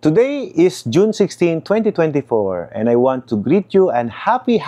Today is June 16, 2024 and I want to greet you and happy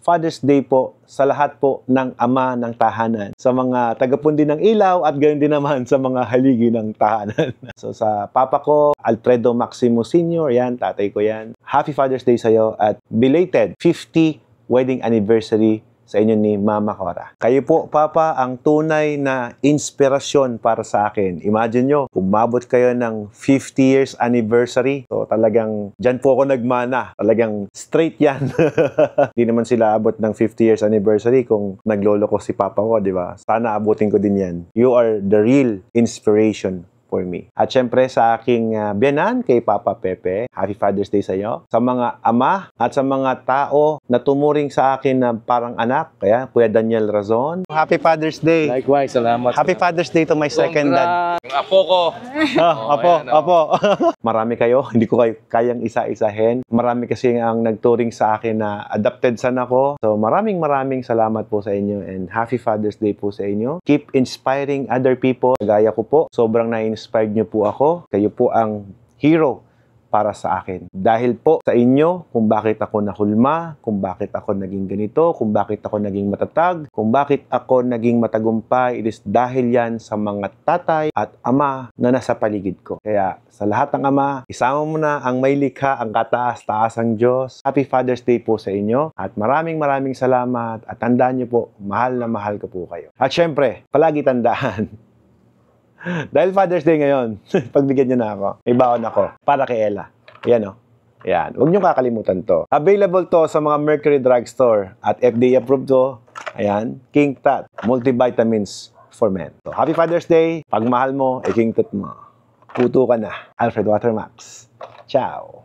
Father's Day po sa lahat po ng ama ng tahanan, sa mga tagapundi ng ilaw at gayon din naman sa mga haligi ng tahanan. So sa papa ko, Alfredo Maximo Sr., yan, tatay ko yan. Happy Father's Day sa'yo at belated 50 wedding anniversary sa inyo ni Mama Cora. Kayo po, Papa, ang tunay na inspirasyon para sa akin. Imagine nyo, umabot kayo ng 50 years anniversary. So talagang, dyan po ako nagmana. Talagang straight yan. Hindi naman sila abot ng 50 years anniversary kung naglolo ko si Papa ko, di ba? Sana abutin ko din yan. You are the real inspiration for me. At syempre sa aking biyanan kay Papa Pepe, Happy Father's Day sa iyo. Sa mga ama at sa mga tao na tumuring sa akin na parang anak, kaya Kuya Daniel Razon, Happy Father's Day. Likewise, salamat. Happy Father's Day to my second dad. Apo ko. Apo. Marami kayo, hindi ko kayo kayang isa-isahin. Marami kasi ang nagturing sa akin na adopted son ako. So maraming salamat po sa inyo and Happy Father's Day po sa inyo. Keep inspiring other people. Gaya ko po, sobrang na-inspired nyo po ako. Kayo po ang hero para sa akin. Dahil po sa inyo, kung bakit ako nahulma, kung bakit ako naging ganito, kung bakit ako naging matatag, kung bakit ako naging matagumpay, it is dahil yan sa mga tatay at ama na nasa paligid ko. Kaya sa lahat ng ama, isama mo na ang may likha, ang kataas-taasang Diyos. Happy Father's Day po sa inyo at maraming salamat at tandaan nyo po, mahal na mahal ko po kayo. At syempre, palagi tandaan, dahil Father's Day ngayon, pagbigyan nyo na ako, may baon ako para kay Ella. Ayan o. Ayan. Huwag nyo kakalimutan to. Available to sa mga Mercury Drugstore at FDA approved to. Ayan. King Tut. Multivitamins for men. So, Happy Father's Day. Pag mahal mo, King Tut mo. Puto ka na. Alfred Watermax. Ciao.